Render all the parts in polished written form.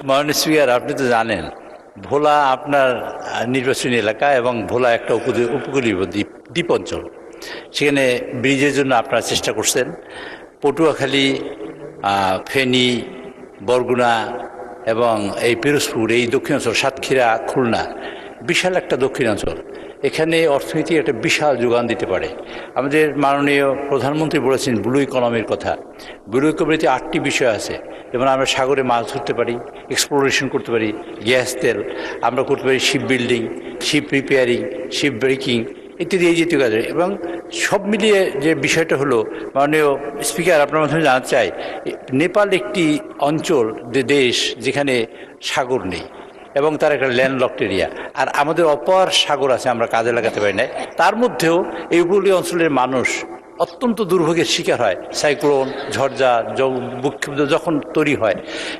মাননীয় স্পিকার, আপনি তো জানেন ভোলা আপনার নির্বাচনী এলাকা এবং ভোলা একটা উপকূলীয় দ্বীপ অঞ্চল। সেখানে ব্রিজের জন্য আপনারা চেষ্টা করছেন। পটুয়াখালী, ফেনী, বরগুনা এবং এই পিরোজপুর, এই দক্ষিণাঞ্চল, সাতক্ষীরা, খুলনা, বিশাল একটা দক্ষিণাঞ্চল। এখানে অর্থনীতি একটা বিশাল যোগান দিতে পারে। আমাদের মাননীয় প্রধানমন্ত্রী বলেছেন ব্লু ইকোনমির কথা। ব্লু ইকোনমিতে 8টি বিষয় আছে, যেমন আমরা সাগরে মাছ ধরতে পারি, এক্সপ্লোরেশন করতে পারি, গ্যাস তেল, আমরা করতে পারি ship building, ship repairing, ship breaking ইত্যাদি এই জাতীয় কাজ। এবং সব মিলিয়ে যে বিষয়টা হলো, মাননীয় স্পিকার, আপনার মাধ্যমে জানতে চাই, নেপাল একটি অঞ্চল, দেশ যেখানে সাগর নেই এবং তার একটা ল্যান্ডলকড এরিয়া, আর আমাদের অপার সাগর আছে, আমরা কাজে লাগাতে পারি না। তার মধ্যেও এই উপকূলীয় অঞ্চলের মানুষ অত্যন্ত দুর্ভোগের শিকার হয়। সাইক্লোন, ঝড়ঝা যখন তৈরি হয়,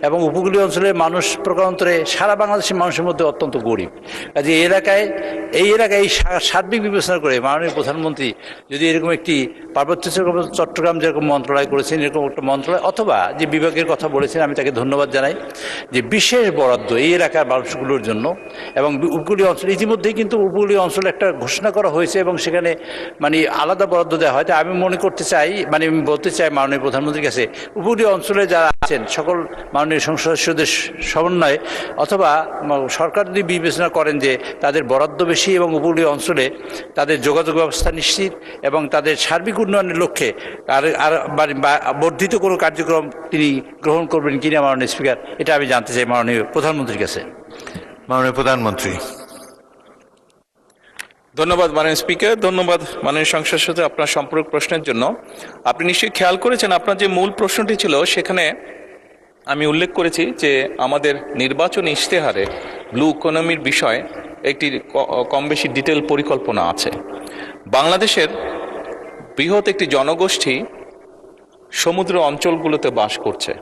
এবং উপকূলীয় অঞ্চলের মানুষ প্রকারান্তরে সারা বাংলাদেশের মানুষের মধ্যে অত্যন্ত গরিব। কাজে এই এলাকায় সার্বিক বিবেচনা করে মাননীয় প্রধানমন্ত্রী যদি এরকম একটি পার্বত্য চট্টগ্রাম যেরকম মন্ত্রণালয় করেছেন, এরকম একটা মন্ত্রণালয় অথবা যে বিভাগের কথা বলেছেন, আমি তাকে ধন্যবাদ জানাই যে বিশেষ বরাদ্দ এই এলাকার মানুষগুলোর জন্য। এবং উপকূলীয় অঞ্চল ইতিমধ্যেই কিন্তু উপকূলীয় অঞ্চলে একটা ঘোষণা করা হয়েছে এবং সেখানে আলাদা বরাদ্দ দেওয়া হয়। আমি মনে করতে চাই, আমি বলতে চাই মাননীয় প্রধানমন্ত্রীর কাছে, উপকূলীয় অঞ্চলে যারা আছেন সকল মাননীয় সংসদ সদস্যদের সমন্বয়ে অথবা সরকার যদি বিবেচনা করেন যে তাদের বরাদ্দ বেশি এবং উপকূলীয় অঞ্চলে তাদের যোগাযোগ ব্যবস্থা নিশ্চিত এবং তাদের সার্বিক উন্নয়নের লক্ষ্যে আর বর্ধিত কোনো কার্যক্রম তিনি গ্রহণ করবেন কিনা মাননীয় স্পিকার, এটা আমি জানতে চাই মাননীয় প্রধানমন্ত্রীর কাছে। মাননীয় প্রধানমন্ত্রী। ধন্যবাদ মাননীয় স্পিকার, ধন্যবাদ মাননীয় সংসদ সদস্য আপনার সম্পূরক প্রশ্নের জন্য। আপনি নিশ্চয়ই খেয়াল করেছেন আপনার যে মূল প্রশ্নটি ছিল সেখানে আমি উল্লেখ করেছি যে আমাদের নির্বাচনী ইশতেহারে ব্লু ইকোনমির বিষয়ে একটি কম বেশি ডিটেল পরিকল্পনা আছে। বাংলাদেশের বৃহৎ একটি জনগোষ্ঠী সমুদ্র অঞ্চলগুলোতে বাস করছে।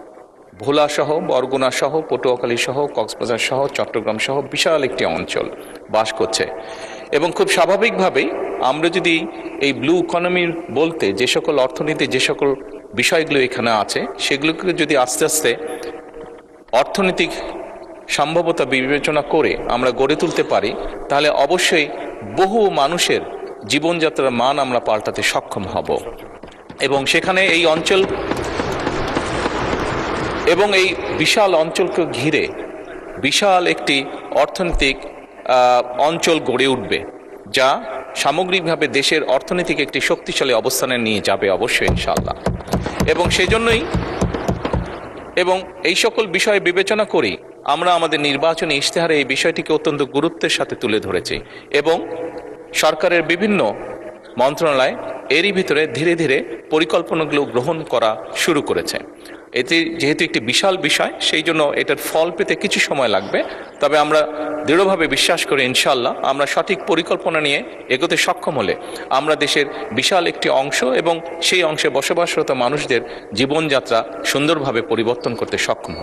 ভোলা সহ, বরগুনা সহ, পটুয়াখালী সহ, কক্সবাজার সহ, চট্টগ্রাম সহ বিশাল একটি অঞ্চল বাস করছে। এবং খুব স্বাভাবিকভাবেই আমরা যদি এই ব্লু ইকোনমির বলতে যে সকল অর্থনীতি, যে সকল বিষয়গুলো এখানে আছে, সেগুলোকে যদি আস্তে আস্তে অর্থনৈতিক সম্ভাব্যতা বিবেচনা করে আমরা গড়ে তুলতে পারি, তাহলে অবশ্যই বহু মানুষের জীবনযাত্রার মান আমরা পাল্টাতে সক্ষম হব। এবং সেখানে এই অঞ্চল এবং এই বিশাল অঞ্চলকে ঘিরে বিশাল একটি অর্থনৈতিক অঞ্চল গড়ে উঠবে, যা সামগ্রিকভাবে দেশের অর্থনৈতিক একটি শক্তিশালী অবস্থানে নিয়ে যাবে অবশ্যই ইনশাআল্লাহ। এবং সেজন্যই এবং এই সকল বিষয় বিবেচনা করি আমরা আমাদের নির্বাচনী ইশতেহারে এই বিষয়টিকে অত্যন্ত গুরুত্বের সাথে তুলে ধরেছি এবং সরকারের বিভিন্ন মন্ত্রণালয় এরই ভিতরে ধীরে ধীরে পরিকল্পনাগুলো গ্রহণ করা শুরু করেছে। এটি যেহেতু একটি বিশাল বিষয়, সেই জন্য এটার ফল পেতে কিছু সময় লাগবে। তবে আমরা দৃঢ়ভাবে বিশ্বাস করি ইনশাআল্লাহ আমরা সঠিক পরিকল্পনা নিয়ে এগোতে সক্ষম হলে আমরা দেশের বিশাল একটি অংশ এবং সেই অংশে বসবাসরত মানুষদের জীবনযাত্রা সুন্দরভাবে পরিবর্তন করতে সক্ষম হব।